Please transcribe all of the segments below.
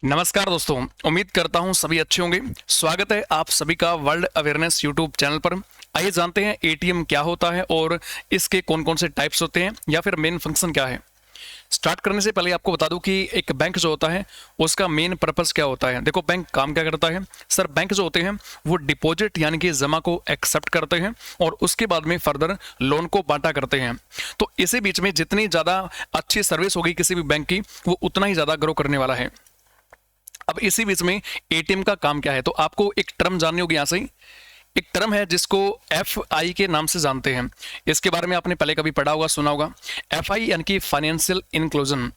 नमस्कार दोस्तों, उम्मीद करता हूं सभी अच्छे होंगे। स्वागत है आप सभी का वर्ल्ड अवेयरनेस यूट्यूब चैनल पर। आइए जानते हैं एटीएम क्या होता है और इसके कौन कौन से टाइप्स होते हैं या फिर मेन फंक्शन क्या है। स्टार्ट करने से पहले आपको बता दूं कि एक बैंक जो होता है उसका मेन पर्पस क्या होता है। देखो, बैंक काम क्या करता है सर। बैंक जो होते हैं वो डिपॉजिट यानी कि जमा को एक्सेप्ट करते हैं और उसके बाद में फर्दर लोन को बांटा करते हैं। तो इसी बीच में जितनी ज़्यादा अच्छी सर्विस होगी किसी भी बैंक की, वो उतना ही ज़्यादा ग्रो करने वाला है। अब इसी बीच में एटीएम का काम क्या है, तो आपको एक टर्म जाननी होगी। यहां से एक टर्म है जिसको एफ आई के नाम से जानते हैं। इसके बारे में आपने पहले कभी पढ़ा होगा, सुना होगा। एफ आई यानी कि फाइनेंशियल इंक्लूजन।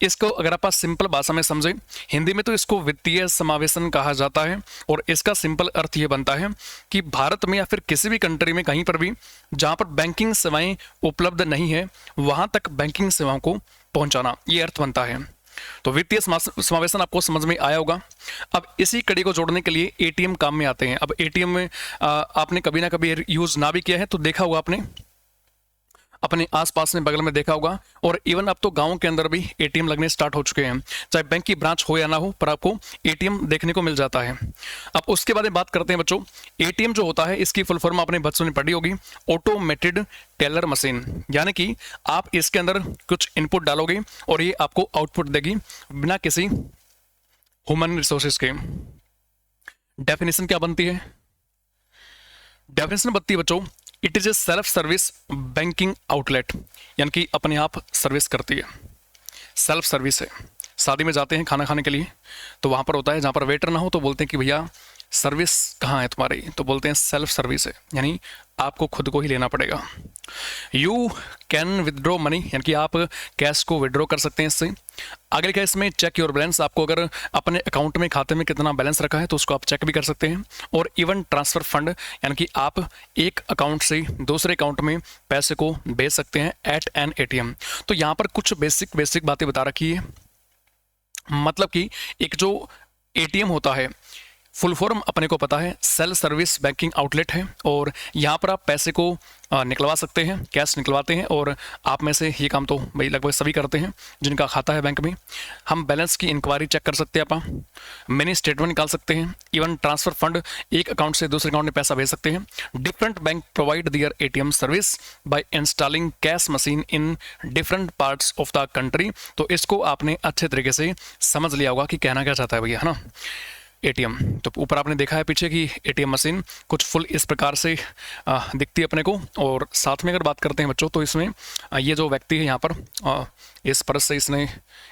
इसको अगर आप सिंपल भाषा में समझें, हिंदी में तो इसको वित्तीय समावेशन कहा जाता है। और इसका सिंपल अर्थ ये बनता है कि भारत में या फिर किसी भी कंट्री में कहीं पर भी जहां पर बैंकिंग सेवाएं उपलब्ध नहीं है वहां तक बैंकिंग सेवाओं को पहुंचाना, ये अर्थ बनता है। तो वित्तीय समावेशन आपको समझ में आया होगा। अब इसी कड़ी को जोड़ने के लिए एटीएम काम में आते हैं। अब एटीएम में आपने कभी ना कभी यूज ना भी किया है तो देखा होगा, आपने अपने आसपास में बगल में देखा होगा। और इवन अब तो गांवों के अंदर भी एटीएम लगने स्टार्ट हो चुके हैं, चाहे बैंक की ब्रांच हो या ना हो, पर आपको एटीएम देखने को मिल जाता है। अब उसके बारे में बात करते हैं बच्चों। एटीएम जो होता है इसकी फुल फॉर्म आपने बच्चों ने पढ़ी होगी, ऑटोमेटेड टेलर मशीन। यानी कि आप इसके अंदर कुछ इनपुट डालोगे और ये आपको आउटपुट देगी बिना किसी ह्यूमन रिसोर्सेज के। डेफिनेशन क्या बनती है? डेफिनेशन बनती है बच्चों, it is a self service banking outlet. यानी कि अपने आप सर्विस करती है, सेल्फ सर्विस है। शादी में जाते हैं खाना खाने के लिए तो वहाँ पर होता है, जहाँ पर वेटर ना हो तो बोलते हैं कि भैया सर्विस कहाँ है तुम्हारी, तो बोलते हैं सेल्फ सर्विस है, यानी आपको खुद को ही लेना पड़ेगा। यू कैन विदड्रॉ मनी, यानी कि आप कैश को विदड्रॉ कर सकते हैं इससे। आगे लिखा है इसमें चेक योर बैलेंस। आपको अगर अपने अकाउंट में, खाते में कितना बैलेंस रखा है तो उसको आप चेक भी कर सकते हैं। और इवन ट्रांसफर फंड, यानी कि आप एक अकाउंट से दूसरे अकाउंट में पैसे को भेज सकते हैं एट एन एटीएम। तो यहाँ पर कुछ बेसिक बातें बता रखी है। मतलब कि एक जो एटीएम होता है, फुल फॉर्म अपने को पता है, सेल्फ सर्विस बैंकिंग आउटलेट है। और यहाँ पर आप पैसे को निकलवा सकते हैं, कैश निकलवाते हैं। और आप में से ये काम तो भाई लगभग सभी करते हैं जिनका खाता है बैंक में। हम बैलेंस की इंक्वायरी चेक कर सकते हैं, आप मिनी स्टेटमेंट निकाल सकते हैं। इवन ट्रांसफर फंड, एक अकाउंट से दूसरे अकाउंट में पैसा भेज सकते हैं। Different bank provide their ATM service by installing cash machine in different parts of the country. तो इसको आपने अच्छे तरीके से समझ लिया होगा कि कहना क्या चाहता है भैया, है ना। एटीएम तो ऊपर आपने देखा है पीछे की एटीएम मशीन कुछ फुल इस प्रकार से दिखती है अपने को। और साथ में अगर बात करते हैं बच्चों तो इसमें ये जो व्यक्ति है यहाँ पर इस पर्स से इसने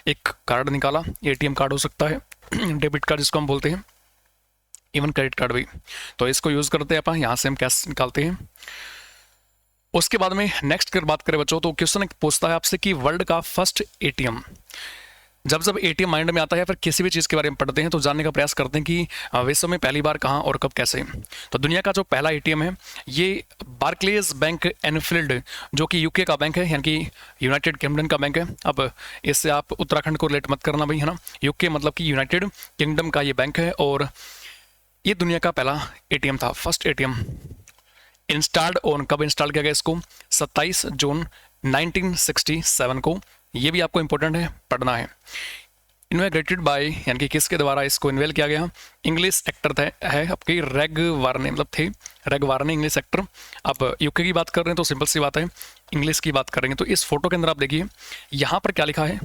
एक कार्ड निकाला। एटीएम कार्ड हो सकता है, डेबिट कार्ड जिसको हम बोलते हैं, इवन क्रेडिट कार्ड भी। तो इसको यूज़ करते हैं अपन, यहाँ से हम कैश निकालते हैं। उसके बाद में नेक्स्ट अगर बात करें बच्चों तो क्वेश्चन पूछता है आपसे कि वर्ल्ड का फर्स्ट एटीएम। जब एटीएम माइंड में आता है या फिर किसी भी चीज़ के बारे में पढ़ते हैं तो जानने का प्रयास करते हैं कि विश्व में पहली बार कहाँ और कब कैसे। तो दुनिया का जो पहला एटीएम है ये बार्कलेज बैंक एनफील्ड, जो कि यूके का बैंक है, यानी कि यूनाइटेड किंगडम का बैंक है। अब इससे आप उत्तराखंड को रिलेट मत करना भाई, है ना। यूके मतलब कि यूनाइटेड किंगडम का ये बैंक है और ये दुनिया का पहला एटीएम था, फर्स्ट एटीएम। इंस्टॉल्ड ऑन, कब इंस्टॉल किया गया इसको? 27 जून 1967 को। ये भी आपको इंपॉर्टेंट है, पढ़ना है। इन्वेग्रेटेड बाय, यानी कि किसके द्वारा इसको इन्वेल किया गया? इंग्लिश एक्टर है आपकी रेग वार्ने, मतलब थे रेग वार्ने इंग्लिश एक्टर। अब यूके की बात कर रहे हैं तो सिंपल सी बात है, इंग्लिश की बात करेंगे तो इस फोटो के अंदर आप देखिए यहाँ पर क्या लिखा है।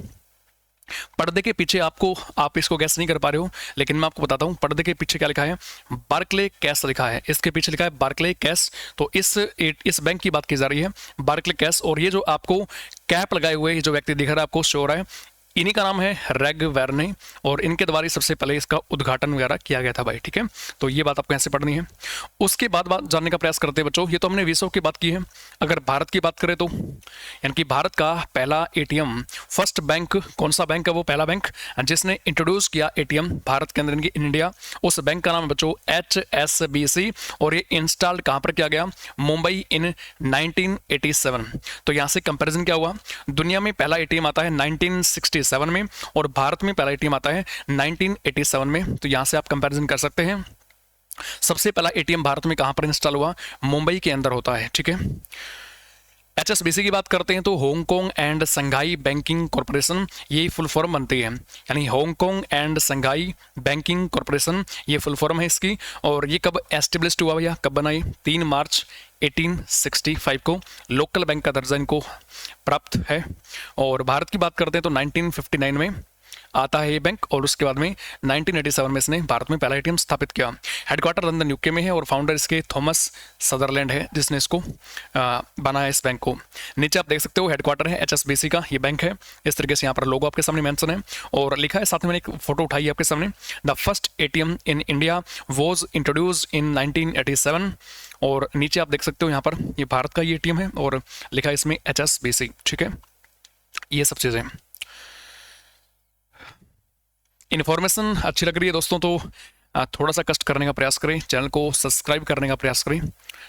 पर्दे के पीछे आप इसको गैस नहीं कर पा रहे हो लेकिन मैं आपको बताता हूँ पर्दे के पीछे क्या लिखा है। बार्कले कैश लिखा है, इसके पीछे लिखा है बार्कले कैश। तो इस बैंक की बात की जा रही है, बार्कले कैश। और ये जो आपको कैप लगाए हुए जो व्यक्ति दिख रहा है आपको, शो हो रहा है, इन्हीं का नाम है रेग वार्ने। और इनके द्वारा सबसे पहले इसका उद्घाटन वगैरह किया गया था भाई, ठीक है। तो ये बात आपको ऐसे पढ़नी है। उसके बाद बात जानने का प्रयास करते हैं बच्चों। ये तो हमने विश्व की बात की है। अगर भारत की बात करें तो यानी कि भारत का पहला एटीएम, फर्स्ट बैंक, कौन सा बैंक है वो पहला बैंक जिसने इंट्रोड्यूस किया एटीएम भारत के अंदर इन इंडिया, उस बैंक का नाम है बच्चों HSBC। और ये इंस्टॉल्ड कहाँ पर किया गया? मुंबई इन 1987। तो यहाँ से कंपेरिजन क्या हुआ? दुनिया में पहला एटीएम आता है 1967 में और भारत में पहला एटीएम आता है 1987 में। तो यहां से आप कंपैरिजन कर सकते हैं। सबसे पहला एटीएम भारत में कहां पर इंस्टॉल हुआ? मुंबई के अंदर होता है, ठीक है। HSBC की बात करते हैं तो Hong Kong and Shanghai banking corporation, ये फुल फॉर्म बनती है, यानी Hong Kong and Shanghai banking corporation, ये फुल फॉर्म है इसकी। और ये कब एस्टेब्लिश्ड हुआ भैया, कब बना ये? 3 मार्च 1865 को लोकल बैंक का दर्जा इनको प्राप्त है। और भारत की बात करते हैं तो 1959 में आता है ये बैंक, और उसके बाद में 1987 में इसने भारत में पहला एटीएम स्थापित किया। हेडक्वार्टर लंदन यूके में है और फाउंडर इसके थॉमस सदरलैंड है जिसने इसको बनाया इस बैंक को। नीचे आप देख सकते हो हेडक्वार्टर है HSBC का, ये बैंक है। इस तरीके से यहाँ पर लोगो आपके सामने मेंशन है और लिखा है, साथ में मैंने एक फोटो उठाई है आपके सामने, the first ATM in India was introduced in 1987। और नीचे आप देख सकते हो यहाँ पर ये भारत का ये एटीएम है और लिखा है इसमें HSBC, ठीक है। ये सब चीज़ें, इन्फॉर्मेशन अच्छी लग रही है दोस्तों तो थोड़ा सा कष्ट करने का प्रयास करें, चैनल को सब्सक्राइब करने का प्रयास करें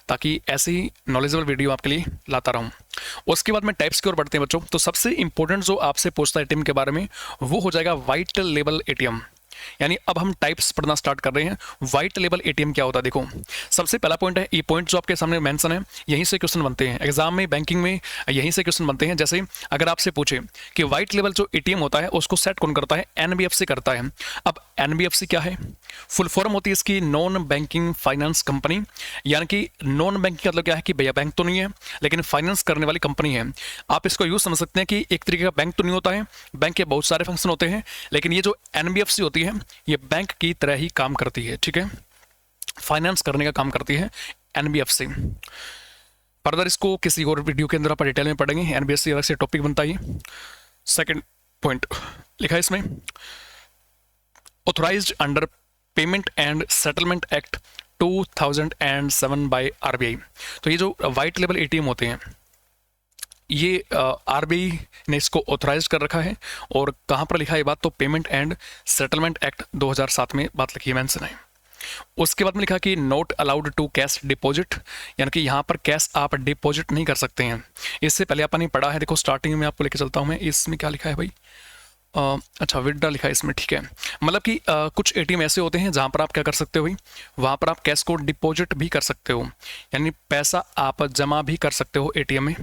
ताकि ऐसी नॉलेजेबल वीडियो आपके लिए लाता रहूं। उसके बाद में टाइप्स की ओर बढ़ते हैं बच्चों। तो सबसे इंपॉर्टेंट जो आपसे पूछता है एटीएम के बारे में वो हो जाएगा व्हाइट लेबल एटीएम, यानी अब हम टाइप्स पढ़ना स्टार्ट कर रहे हैं। व्हाइट लेबल एटीएम क्या होता है, देखो सबसे पहला पॉइंट है, ये पॉइंट जो आपके सामने मेंशन है यहीं से क्वेश्चन बनते हैं एग्जाम में, बैंकिंग में यहीं से क्वेश्चन बनते हैं। जैसे अगर आपसे पूछे कि व्हाइट लेबल जो एटीएम होता है उसको सेट कौन करता है, एनबीएफसी करता है। अब एनबीएफसी क्या है, फुल फॉर्म होती है इसकी नॉन बैंकिंग फाइनेंस कंपनी, यानी कि नॉन बैंकिंग का मतलब क्या है कि भैया बैंक तो नहीं है लेकिन फाइनेंस करने वाली कंपनी है। आप इसको यूज समझ सकते हैं कि एक तरीके का बैंक तो नहीं होता है, बैंक के बहुत सारे फंक्शन होते हैं, लेकिन ये जो एनबीएफसी होती है ये बैंक की तरह ही काम करती है, ठीक है, फाइनेंस करने का काम करती है एनबीएफसी। फर्दर इसको किसी और वीडियो के अंदर आप डिटेल में पढ़ेंगे, एनबीएफसी अलग से टॉपिक बनता है। सेकंड पॉइंट लिखा है इसमें, authorised under payment and settlement act 2007 by RBI. तो ये जो व्हाइट लेबल एटीएम होते हैं ये आरबीआई ने इसको ऑथराइज कर रखा है। और कहाँ पर लिखा है ये बात, तो पेमेंट एंड सेटलमेंट एक्ट 2007 में बात लिखी है, मेंशन है। उसके बाद में लिखा कि not allowed to cash deposit, यानी कि यहाँ पर कैश आप डिपॉजिट नहीं कर सकते हैं। इससे पहले अपन ने पढ़ा है, देखो स्टार्टिंग में आपको लेके चलता हूँ मैं, इसमें क्या लिखा है भाई, अच्छा विड्रॉ लिखा है इसमें, ठीक है। मतलब कि कुछ एटीएम ऐसे होते हैं जहाँ पर आप क्या कर सकते हो भाई, वहाँ पर आप कैश को डिपॉजिट भी कर सकते हो, यानी पैसा आप जमा भी कर सकते हो एटीएम में,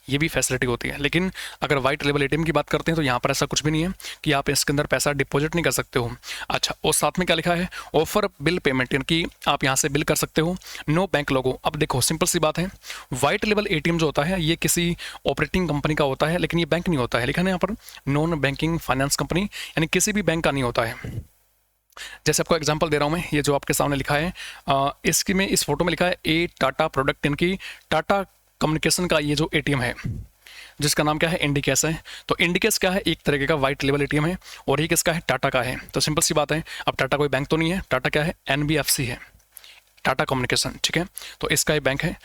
ये भी फैसिलिटी होती है। लेकिन अगर वाइट लेवल एटीएम की बात करते हैं तो यहाँ पर ऐसा कुछ भी नहीं है कि आप इसके अंदर पैसा डिपॉजिट नहीं कर सकते हो। अच्छा, और साथ में क्या लिखा है, ऑफर बिल पेमेंट, यानी कि आप यहाँ से बिल कर सकते हो, नो बैंक लोगो। अब देखो सिंपल सी बात है, वाइट लेवल एटीएम जो होता है ये किसी ऑपरेटिंग कंपनी का होता है, लेकिन ये बैंक नहीं होता है, लिखा है यहाँ पर नॉन बैंकिंग फाइनेंस कंपनी, यानी किसी भी बैंक का नहीं होता है। जैसे आपको एग्जांपल दे रहा हूं मैं, ये जो आपके सामने लिखा है इसकी में इस फोटो में लिखा है ए टाटा प्रोडक्ट, यानी कि टाटा कम्युनिकेशन का ये जो एटीएम है जिसका नाम क्या है, इंडिकैश है। तो इंडिकैश क्या है, एक तरीके का वाइट लेवल एटीएम है, और ये किसका है, टाटा का है। तो सिंपल सी बात है, अब टाटा कोई बैंक तो नहीं है, टाटा क्या है, एनबीएफसी है, टाटा कम्युनिकेशन, ठीक है। तो इसका ये बैंक है।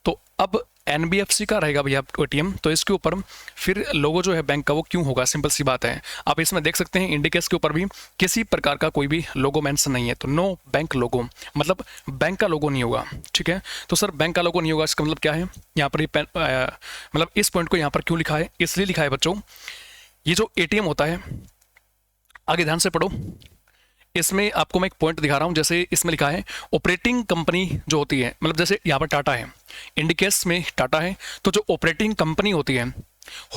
तो अब एनबीएफसी का रहेगा भैया एटीएम, तो इसके ऊपर फिर लोगो जो है बैंक का वो क्यों होगा, सिंपल सी बात है। आप इसमें देख सकते हैं इंडिकेस के ऊपर भी किसी प्रकार का कोई भी लोगो मेंशन नहीं है, तो नो बैंक लोगो, मतलब बैंक का लोगो नहीं होगा, ठीक है। तो सर बैंक का लोगो नहीं होगा, इसका मतलब क्या है, यहाँ पर मतलब इस पॉइंट को यहाँ पर क्यों लिखा है, इसलिए लिखा है बच्चों, ये जो एटीएम होता है, आगे ध्यान से पढ़ो, इसमें आपको मैं एक पॉइंट दिखा रहा हूं। जैसे इसमें लिखा है ऑपरेटिंग कंपनी जो होती है, मतलब जैसे यहाँ पर टाटा है, इंडिकेस में टाटा है, तो जो ऑपरेटिंग कंपनी होती है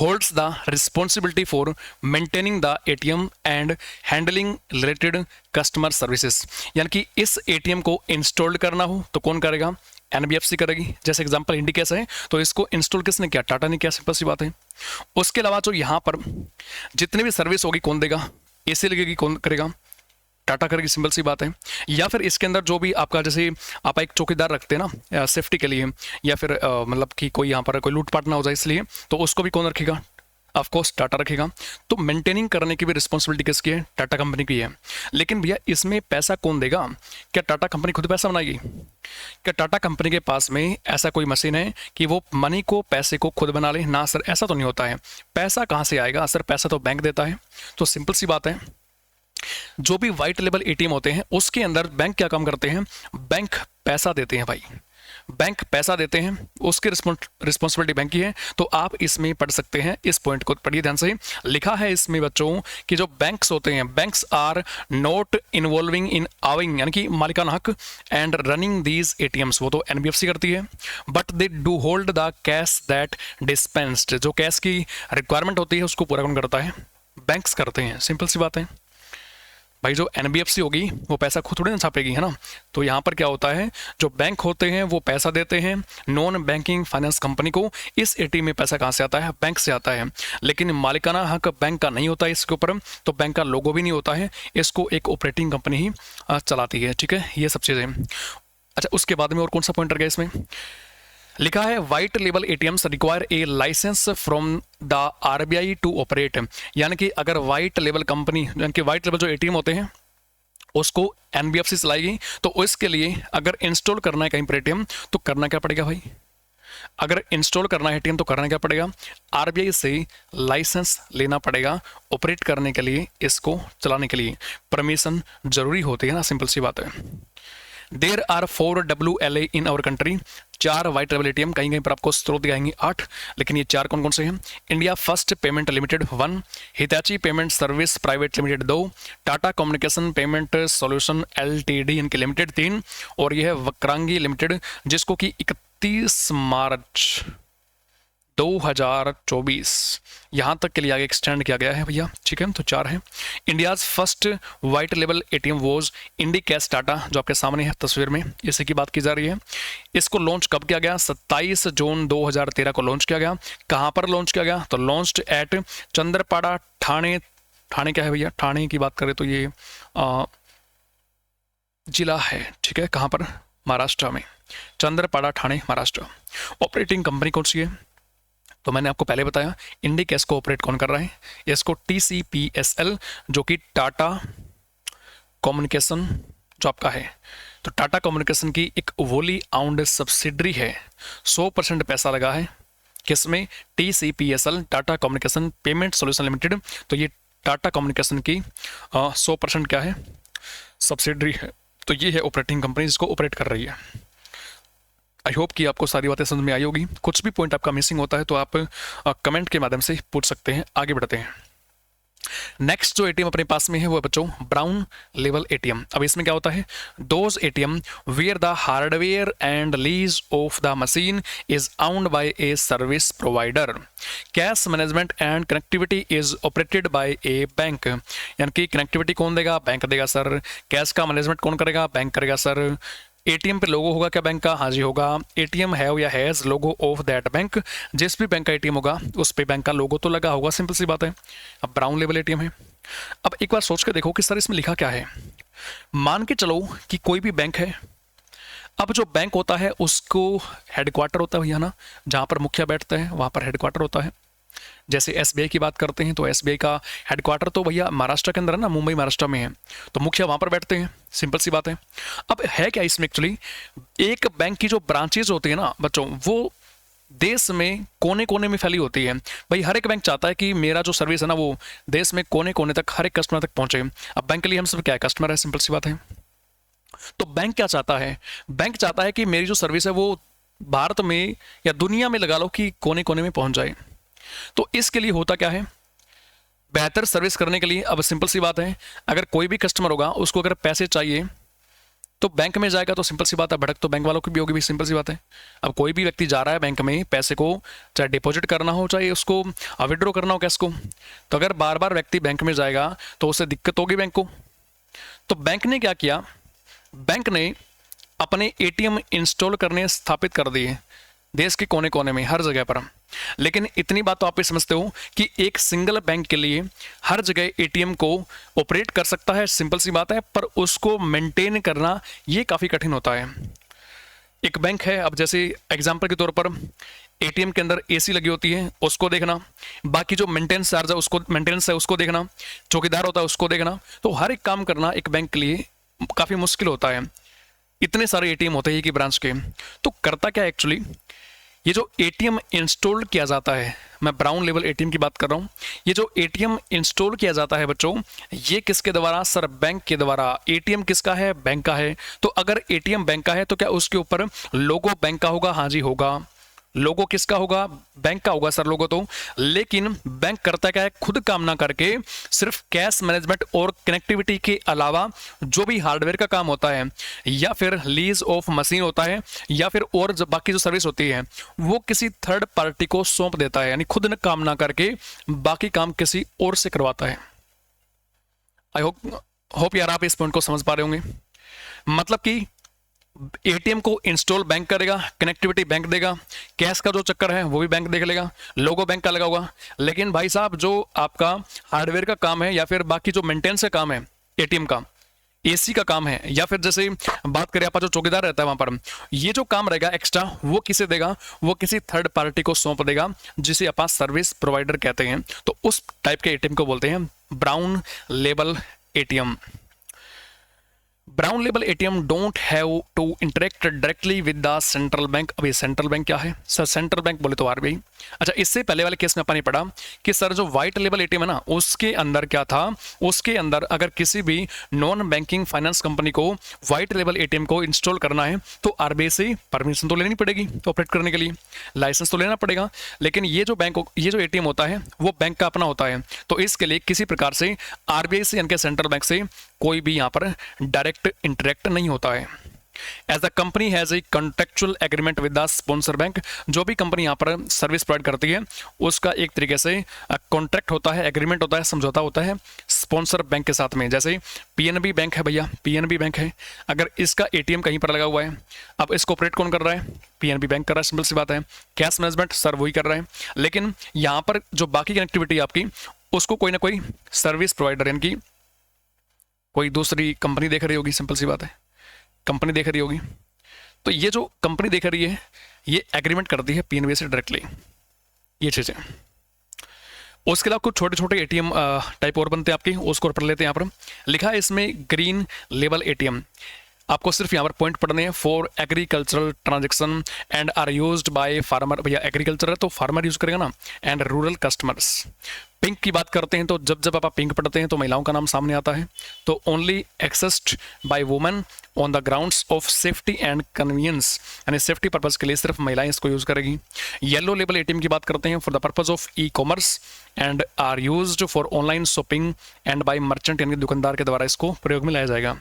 holds the responsibility for maintaining the ATM and handling related customer services, यानी कि इस एटीएम को इंस्टॉल करना हो तो कौन करेगा, एनबीएफसी करेगी। जैसे एग्जांपल इंडिकेस है तो इसको इंस्टॉल किसने किया, टाटा ने किया, सिंपल सी बात है। उसके अलावा जो यहाँ पर जितनी भी सर्विस होगी कौन देगा, एसी लगेगी कौन करेगा, टाटा करेगी, सिंपल सी बात है। या फिर इसके अंदर जो भी आपका, जैसे आप एक चौकीदार रखते हैं ना सेफ्टी के लिए, या फिर मतलब कि कोई यहाँ पर कोई लूटपाट ना हो जाए इसलिए, तो उसको भी कौन रखेगा, ऑफ कोर्स टाटा रखेगा। तो मेंटेनिंग करने की भी रिस्पॉन्सिबिलिटी किसकी है, टाटा कंपनी की है। लेकिन भैया इसमें पैसा कौन देगा, क्या टाटा कंपनी खुद पैसा बनाएगी, क्या टाटा कंपनी के पास में ऐसा कोई मशीन है कि वो मनी को, पैसे को खुद बना ले, ना सर ऐसा तो नहीं होता है। पैसा कहाँ से आएगा सर, पैसा तो बैंक देता है। तो सिंपल सी बात है, जो भी व्हाइट लेबल एटीएम होते हैं उसके अंदर बैंक क्या काम करते हैं, बैंक पैसा देते हैं भाई, बैंक पैसा देते हैं, उसकी रिस्पॉन्सिबिलिटी बैंक की है। तो आप इसमें पढ़ सकते हैं, इस पॉइंट को पढ़िए ध्यान से। लिखा है इसमें बच्चों कि जो बैंक्स होते हैं, banks are not involving in owing यानी कि मालिकाना हक एंड रनिंग दीज एटीएम्स, वो तो एनबीएफसी करती है, but they do hold the cash that dispensed, जो कैश की रिक्वायरमेंट होती है उसको पूरा कौन करता है? बैंक्स करते हैं। सिंपल सी बात है भाई, जो एनबीएफसी होगी वो पैसा खुद थोड़ी ना छापेगी, है ना। तो यहाँ पर क्या होता है, जो बैंक होते हैं वो पैसा देते हैं नॉन बैंकिंग फाइनेंस कंपनी को। इस एटीएम में पैसा कहाँ से आता है? बैंक से आता है। लेकिन मालिकाना हक बैंक का नहीं होता है इसके ऊपर, तो बैंक का लोगो भी नहीं होता है, इसको एक ऑपरेटिंग कंपनी ही चलाती है। ठीक है, ये सब चीज़ें। अच्छा, उसके बाद में और कौन सा पॉइंट रह गया इसमें? लिखा है white label ATMs require a licence from the RBI to operate, यानी कि अगर वाइट लेबल कंपनी, यानी कि वाइट लेबल जो एटीएम होते हैं उसको एनबीएफसी चलाएगी, तो इसके लिए अगर इंस्टॉल करना है कहीं पर एटीएम तो करना क्या पड़ेगा भाई? अगर इंस्टॉल करना है एटीएम तो करना क्या पड़ेगा? आरबीआई से लाइसेंस लेना पड़ेगा ऑपरेट करने के लिए, इसको चलाने के लिए परमिशन जरूरी होती है ना, सिंपल सी बात है। There are 4 WLA in our country, 4 white label ATM, कहीं कहीं पर आपको स्रोत दिखाएंगे 8, लेकिन ये 4 कौन कौन से हैं? India first payment limited 1, Hitachi payment service private limited 2, Tata communication payment solution LTD इनके लिमिटेड 3, और यह है वक्रांगी लिमिटेड जिसको कि 31 मार्च 2024 यहाँ तक के लिए आगे एक्सटेंड किया गया है भैया। ठीक है, तो 4 है। India's first white label ATM was Indicash Tata, जो आपके सामने है तस्वीर में, इसी की बात की जा रही है। इसको लॉन्च कब किया गया? 27 जून 2013 को लॉन्च किया गया। कहाँ पर लॉन्च किया गया? तो लॉन्च्ड एट चंद्रपाड़ा, ठाणे। ठाणे क्या है भैया? ठाणे की बात करें तो ये जिला है। ठीक है, कहाँ पर? महाराष्ट्र में, चंद्रपाड़ा, ठाणे, महाराष्ट्र। ऑपरेटिंग कंपनी कौन सी है? तो मैंने आपको पहले बताया इंडी कैश को ऑपरेट कौन कर रहा है? इसको TCPSL, जो कि टाटा कम्युनिकेशन जो आपका है, तो टाटा कम्युनिकेशन की एक वोली आउंड सब्सिडरी है। 100% पैसा लगा है किसमें? TCPSL, Tata communication payment solution limited. तो ये टाटा कम्युनिकेशन की 100% क्या है? सब्सिडरी है। तो ये है ऑपरेटिंग कंपनी जिसको ऑपरेट कर रही है। आई होप कि आपको सारी बातें समझ में आई होगी। कुछ भी पॉइंट आपका मिसिंग होता है तो आप कमेंट के माध्यम से पूछ सकते हैं। आगे बढ़ते हैं। नेक्स्ट जो एटीएम अपने पास में है वो है बच्चों ब्राउन लेवल एटीएम। अब इसमें क्या होता है? Those ATM where the hardware and lease of the machine is owned by a service provider, cash management and connectivity is operated by a bank. यानी कि कनेक्टिविटी कौन देगा? बैंक देगा सर। कैश का मैनेजमेंट कौन करेगा? बैंक करेगा sir. ATM पे लोगो होगा क्या बैंक का? हाँ जी होगा। एटीएम हैव या has logo of that bank, जिस भी बैंक का एटीएम होगा उस पे बैंक का लोगो तो लगा होगा। सिंपल सी बात है। अब ब्राउन लेवल एटीएम है। अब एक बार सोच के देखो कि सर इसमें लिखा क्या है। मान के चलो कि कोई भी बैंक है। अब जो बैंक होता है उसको हेडक्वार्टर होता है भैया ना, जहाँ पर मुखिया बैठते हैं वहाँ पर हेडक्वार्टर होता है। जैसे SBI की बात करते हैं तो SBI का हेडक्वार्टर तो भैया महाराष्ट्र के अंदर है ना, मुंबई महाराष्ट्र में है, तो मुखिया वहां पर बैठते हैं। सिंपल सी बात है। अब है क्या इसमें एक्चुअली, एक बैंक की जो ब्रांचेज होती है ना बच्चों, वो देश में कोने कोने में फैली होती है। भाई हर एक बैंक चाहता है कि मेरा जो सर्विस है ना वो देश में कोने कोने तक हर एक कस्टमर तक पहुंचे। अब बैंक के लिए हम सब क्या है? कस्टमर है। सिंपल सी बात है। तो बैंक क्या चाहता है? बैंक चाहता है कि मेरी जो सर्विस है वो भारत में या दुनिया में लगा लो कि कोने कोने में पहुंच जाए। तो इसके लिए होता क्या है? बेहतर सर्विस करने के लिए अब सिंपल सी बात है, अगर कोई भी कस्टमर होगा उसको अगर पैसे चाहिए तो बैंक में जाएगा। तो सिंपल सी बात है, भड़क तो बैंक वालों की भी होगी भी। सिंपल सी बात है। अब कोई भी व्यक्ति जा रहा है बैंक में पैसे को, चाहे डिपॉजिट करना हो चाहे उसको विड्रॉ करना हो कैश को, तो अगर बार बार व्यक्ति बैंक में जाएगा तो उससे दिक्कत होगी बैंक को। तो बैंक ने क्या किया? बैंक ने अपने एटीएम इंस्टॉल करने स्थापित कर दिए देश के कोने कोने में, हर जगह पर। लेकिन इतनी बात तो आप भी समझते हो कि एक सिंगल बैंक के लिए हर जगह एटीएम को ऑपरेट कर सकता है, सिंपल सी बात है, पर उसको मेंटेन करना ये काफ़ी कठिन होता है। एक बैंक है, अब जैसे एग्जांपल के तौर पर एटीएम के अंदर एसी लगी होती है उसको देखना, बाकी जो मेंटेनेंस चार्ज है उसको, मेंटेनेंस है उसको देखना, चौकीदार होता है उसको देखना, तो हर एक काम करना एक बैंक के लिए काफ़ी मुश्किल होता है। इतने सारे एटीएम होते हैं कि ब्रांच के। तो करता क्या एक्चुअली, ये जो एटीएम इंस्टॉल किया जाता है, मैं ब्राउन लेवल एटीएम की बात कर रहा हूँ, ये जो एटीएम इंस्टॉल किया जाता है बच्चों, ये किसके द्वारा? सर बैंक के द्वारा। एटीएम किसका है? बैंक का है। तो अगर एटीएम बैंक का है तो क्या उसके ऊपर लोगो बैंक का होगा? हाँ जी होगा। लोगो किसका होगा? बैंक का होगा सर लोगो तो। लेकिन बैंक करता क्या है? खुद काम ना करके सिर्फ कैश मैनेजमेंट और कनेक्टिविटी के अलावा जो भी हार्डवेयर का काम होता है, या फिर लीज ऑफ मशीन होता है, या फिर और जो बाकी जो सर्विस होती है, वो किसी थर्ड पार्टी को सौंप देता है, यानी खुद न काम ना करके बाकी काम किसी और से करवाता है। आई होप यार आप इस पॉइंट को समझ पा रहे होंगे। मतलब कि एटीएम को इंस्टॉल बैंक करेगा, कनेक्टिविटी बैंक देगा, कैश का जो चक्कर है वो भी बैंक देख लेगा, लोगो बैंक का लगा होगा। लेकिन भाई साहब जो आपका हार्डवेयर का काम है, या फिर बाकी जो मेंटेनेंस का काम है एटीएम का, एसी का काम है, या फिर जैसे बात करें आप जो चौकीदार रहता है वहां पर, ये जो काम रहेगा एक्स्ट्रा, वो किसे देगा? वो किसी थर्ड पार्टी को सौंप देगा, जिसे आप सर्विस प्रोवाइडर कहते हैं। तो उस टाइप के एटीएम को बोलते हैं brown label ATM. Brown label ATM don't have to interact directly with the central bank. अभी सेंट्रल बैंक क्या है सर? सेंट्रल बैंक बोले तो आरबीआई। अच्छा, इससे पहले वाले केस में अपन ने पढ़ा कि सर जो व्हाइट लेबल एटीएम है ना, उसके अंदर क्या था? उसके अंदर अगर किसी भी नॉन बैंकिंग फाइनेंस कंपनी को व्हाइट लेबल एटीएम को इंस्टॉल करना है तो आरबीआई से परमिशन तो लेनी पड़ेगी, तो ऑपरेट करने के लिए लाइसेंस तो लेना पड़ेगा। लेकिन ये जो एटीएम होता है वो बैंक का अपना होता है, तो इसके लिए किसी प्रकार से आरबीआई से यानी कि सेंट्रल बैंक से कोई भी यहाँ पर डायरेक्ट इंटरेक्ट नहीं होता है। As the company has a contractual agreement with the sponsor bank. जो भी कंपनी यहाँ पर सर्विस प्रोवाइड करती है उसका एक तरीके से कॉन्ट्रैक्ट होता है, एग्रीमेंट होता है, समझौता होता है स्पॉन्सर बैंक के साथ में। जैसे पीएनबी बैंक है भैया, पीएनबी बैंक है, अगर इसका एटीएम कहीं पर लगा हुआ है, अब इसको ऑपरेट कौन कर रहा है? पीएनबी बैंक कर रहा है, सिंपल सी बात है। कैश मैनेजमेंट सर वही कर रहा है, लेकिन यहाँ पर जो बाकी कनेक्टिविटी आपकी, उसको कोई ना कोई सर्विस प्रोवाइडर यानी कि कोई दूसरी कंपनी देख रही होगी, सिंपल सी बात है, कंपनी देख रही होगी। तो ये जो कंपनी देख रही है ये एग्रीमेंट करती है पीएनबी से डायरेक्टली, ये चीज़ें। उसके अलावा कुछ छोटे छोटे एटीएम टाइप और बनते हैं आपके, उसको पढ़ लेते हैं। यहाँ पर लिखा है इसमें ग्रीन लेबल एटीएम, आपको सिर्फ यहाँ पर पॉइंट पढ़ने हैं। For agricultural transaction and are used by farmer, भैया एग्रीकल्चर है तो फार्मर यूज करेगा ना, एंड रूरल कस्टमर्स। पिंक की बात करते हैं तो जब आप पिंक पढ़ते हैं तो महिलाओं का नाम सामने आता है, तो only accessed by women on the grounds of safety and convenience, यानी सेफ्टी पर्पज के लिए सिर्फ महिलाएं इसको यूज करेगी। येलो लेबल एटीएम की बात करते हैं for the purpose of e commerce and are used for online shopping and by merchant, यानी दुकानदार के द्वारा इसको प्रयोग में लाया जाएगा।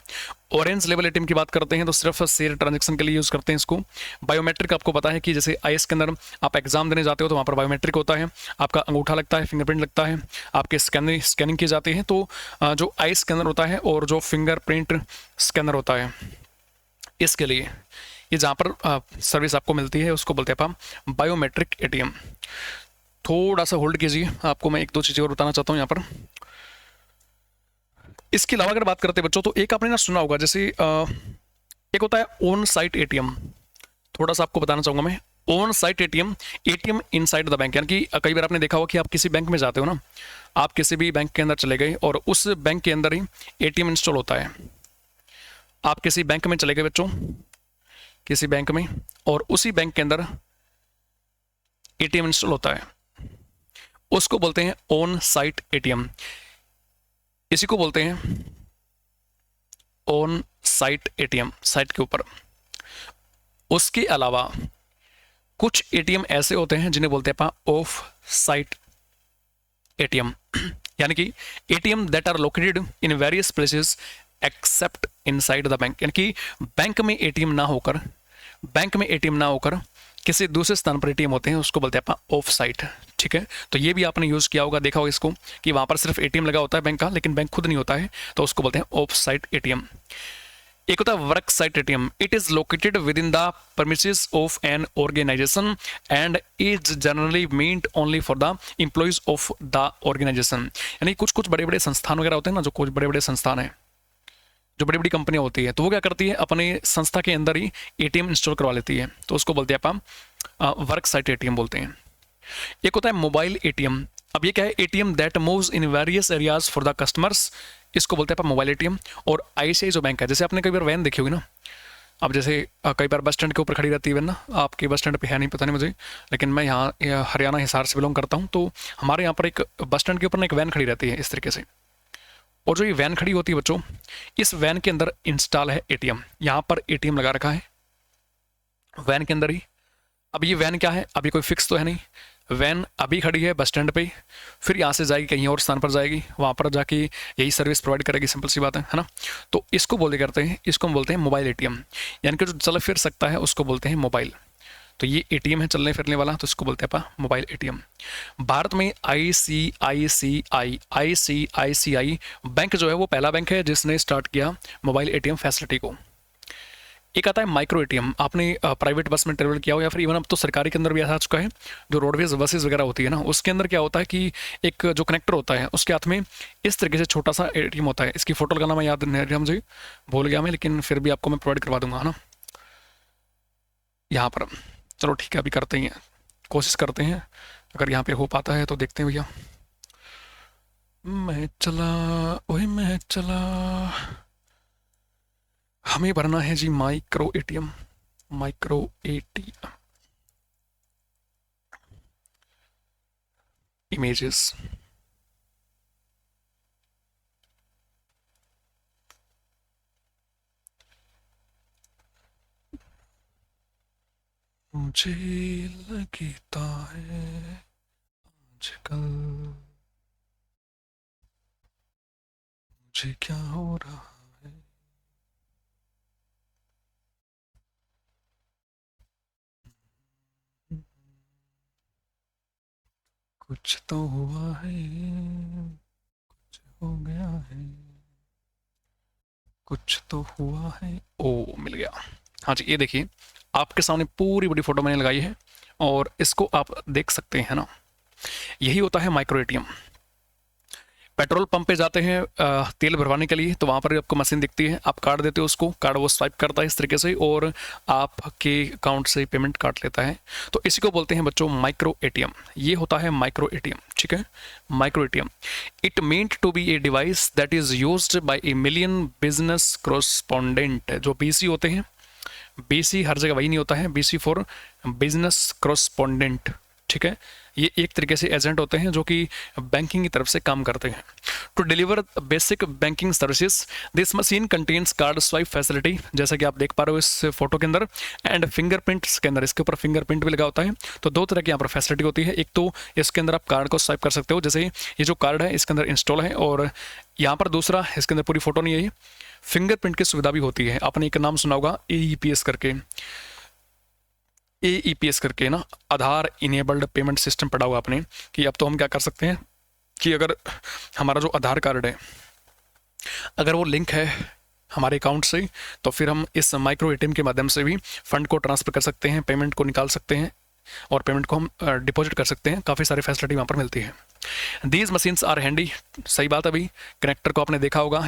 ऑरेंज लेवल एटीएम की बात करते हैं तो सिर्फ शेयर ट्रांजेक्शन के लिए यूज करते हैं इसको। बायोमेट्रिक आपको पता है कि जैसे आईएएस के अंदर आप एग्जाम देने जाते हो तो वहाँ पर बायोमेट्रिक होता है, आपका अंगूठा लगता है, फिंगरप्रिंट लगता है, आपके स्कैनिंग की जाती है। तो जो आई स्कैनर होता है और जो फिंगरप्रिंट स्कैनर होता है, इसके लिए ये जहाँ पर सर्विस आपको मिलती है उसको बोलते हैं आप बायोमेट्रिक एटीएम। थोड़ा सा होल्ड कीजिए, आपको मैं एक दो चीज़ें और बताना चाहता हूँ यहाँ पर। इसके अलावा अगर बात करते हैं बच्चों, तो एक आपने ना सुना होगा, जैसे एक होता है ऑन साइट एटीएम। थोड़ा सा आपको बताना चाहूँगा मैं। On site ATM, ATM inside the bank, यानी कि कई बार आपने देखा होगा कि आप किसी बैंक में जाते हो ना, आप किसी भी बैंक के अंदर चले गए और उस बैंक के अंदर ही एटीएम इंस्टॉल होता है। आप किसी बैंक में चले गए बच्चों, किसी बैंक में, और उसी बैंक के अंदर एटीएम इंस्टॉल होता है, उसको बोलते हैं ऑन साइट एटीएम। इसी को बोलते हैं ऑन साइट एटीएम, साइट के ऊपर। उसके अलावा कुछ एटीएम ऐसे होते हैं जिन्हें बोलते हैं ऑफ साइट एटीएम, यानी कि ATM that are located in various places except inside the bank, यानी कि बैंक में एटीएम ना होकर किसी दूसरे स्थान पर एटीएम होते हैं, उसको बोलते हैं ऑफ साइट। ठीक है, तो ये भी आपने यूज किया होगा, देखा होगा इसको कि वहां पर सिर्फ एटीएम लगा होता है बैंक का, लेकिन बैंक खुद नहीं होता है, तो उसको बोलते हैं ऑफ साइट एटीएम। एक होता है work site ATM. It is located within the premises of an organisation and is generally meant only for the employees of the organisation, यानी कुछ कुछ बड़े बड़े संस्थान वगैरह होते हैं ना, जो कुछ बड़े बड़े संस्थान है, जो बड़ी बड़ी कंपनियां होती है, तो वो क्या करती है अपने संस्था के अंदर ही एटीएम इंस्टॉल करवा लेती है, तो उसको बोलते हैं आप वर्क साइट एटीएम बोलते हैं। एक होता है मोबाइल एटीएम। अब ये क्या है? ATM that moves in various areas for the customers, इसको बोलते हैं आप मोबाइल एटीएम। और आईसीआई जो बैंक है, जैसे आपने कई बार वैन देखी होगी ना, अब जैसे कई बार बस स्टैंड के ऊपर खड़ी रहती है ना, आपके बस स्टैंड पे है नहीं, पता नहीं मुझे, लेकिन मैं यहाँ हरियाणा हिसार से बिलोंग करता हूँ, तो हमारे यहाँ पर एक बस स्टैंड के ऊपर ना एक वैन खड़ी रहती है इस तरीके से। और जो ये वैन खड़ी होती है बच्चों, इस वैन के अंदर इंस्टॉल है एटीएम। यहाँ पर एटीएम लगा रखा है वैन के अंदर ही। अब ये वैन क्या है, अभी कोई फिक्स तो है नहीं, वैन अभी खड़ी है बस स्टैंड पे, फिर यहाँ से जाएगी कहीं और स्थान पर जाएगी, वहाँ पर जाके यही सर्विस प्रोवाइड करेगी, सिंपल सी बात है ना। तो इसको बोलते करते हैं, इसको हम बोलते हैं मोबाइल एटीएम, यानी कि जो चल फिर सकता है उसको बोलते हैं मोबाइल। तो ये एटीएम है चलने फिरने वाला, तो इसको बोलते हैं अपन मोबाइल एटीएम। भारत में आईसीआईसीआई बैंक जो है वो पहला बैंक है जिसने स्टार्ट किया मोबाइल एटीएम फैसिलिटी को। एक आता है माइक्रो एटीएम, आपने प्राइवेट बस में ट्रेवल किया हो या फिर इवन अब तो सरकारी के अंदर भी ऐसा आ चुका है, जो रोडवेज बसेस वगैरह होती है ना, उसके अंदर क्या होता है कि एक जो कनेक्टर होता है उसके हाथ में इस तरीके से छोटा सा एटीएम होता है। इसकी फोटो लगाना मैं याद नहीं रहा मुझे, भूल गया मैं, लेकिन फिर भी आपको मैं प्रोवाइड करवा दूंगा, है ना। यहाँ पर चलो ठीक है, अभी करते ही हैं, कोशिश करते हैं, अगर यहाँ पे हो पाता है तो देखते हैं भैया। मैं चला ओए मैं चला, हमें भरना है जी micro ATM, micro ATM images. मुझे लगता है आजकल मुझे क्या हो रहा है, कुछ तो हुआ है, कुछ हो गया है, कुछ तो हुआ है। ओ मिल गया, हाँ जी, ये देखिए आपके सामने पूरी बड़ी फोटो मैंने लगाई है और इसको आप देख सकते हैं ना। यही होता है माइक्रो एटीएम। पेट्रोल पंप पे जाते हैं तेल भरवाने के लिए, तो वहाँ पर आपको मशीन दिखती है, आप कार्ड देते हो उसको, कार्ड वो स्वाइप करता है इस तरीके से और आपके अकाउंट से पेमेंट काट लेता है। तो इसी को बोलते हैं बच्चों माइक्रो एटीएम। ये होता है माइक्रो एटीएम, ठीक है, micro ATM. It meant to be a device that is used by a million business correspondent. जो बीसी होते हैं, बीसी हर जगह वही नहीं होता है, बीसी फॉर बिजनेस कॉरेस्पॉन्डेंट, ठीक है। ये एक तरीके से एजेंट होते हैं जो कि बैंकिंग की तरफ से काम करते हैं। To deliver basic banking services this machine contains card swipe facility, जैसा कि आप देख पा रहे हो इस फोटो के अंदर, एंड फिंगरप्रिंट्स के अंदर, इसके ऊपर फिंगरप्रिंट भी लगा होता है। तो दो तरह की यहाँ पर फैसिलिटी होती है, एक तो इसके अंदर आप कार्ड को स्वाइप कर सकते हो, जैसे ये जो कार्ड है इसके अंदर इंस्टॉल है, और यहाँ पर दूसरा इसके अंदर पूरी फोटो नहीं है, फिंगरप्रिंट की सुविधा भी होती है। आपने एक नाम सुना होगा AEPS करके, AEPS करके ना, आधार इनेबल्ड पेमेंट सिस्टम पढ़ा हुआ आपने, कि अब तो हम क्या कर सकते हैं कि अगर हमारा जो आधार कार्ड है अगर वो लिंक है हमारे अकाउंट से, तो फिर हम इस माइक्रो एटीएम के माध्यम से भी फंड को ट्रांसफ़र कर सकते हैं, पेमेंट को निकाल सकते हैं और पेमेंट को हम डिपॉजिट कर सकते हैं। काफ़ी सारी फैसिलिटी वहाँ पर मिलती है। दीज मशीन्स आर हैंडी, सही बात है भाई, कनेक्टर को आपने देखा होगा,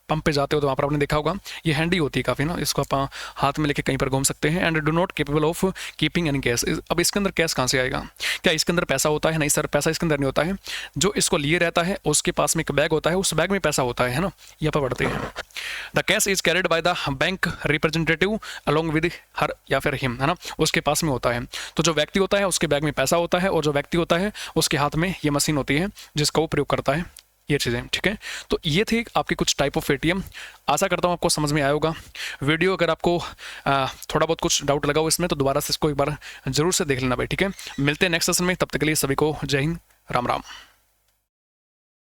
पंप पे जाते हो तो वहाँ पर आपने देखा होगा, ये हैंडी होती है काफ़ी ना, इसको आप हाथ में लेके कहीं पर घूम सकते हैं। And do not capable of keeping any cash. अब इसके अंदर कैश कहाँ से आएगा, क्या इसके अंदर पैसा होता है? नहीं सर, पैसा इसके अंदर नहीं होता है। जो इसको लिए रहता है उसके पास में एक बैग होता है, उस बैग में पैसा होता है ना, ये आप पढ़ते हैं। The cash is carried by the bank representative along with her या फिर हिम, है ना, उसके पास में होता है। तो जो व्यक्ति होता है उसके बैग में पैसा होता है और जो व्यक्ति होता है उसके हाथ में ये मशीन होती है जिसका वो प्रयोग करता है, ये चीज़ें, ठीक है। तो ये थी आपकी कुछ टाइप ऑफ एटीएम। आशा करता हूँ आपको समझ में आया होगा। वीडियो अगर आपको थोड़ा बहुत कुछ डाउट लगा हो इसमें तो दोबारा से इसको एक बार जरूर से देख लेना भाई, ठीक है। मिलते हैं नेक्स्ट सेशन में, तब तक के लिए सभी को जय हिंद, राम राम।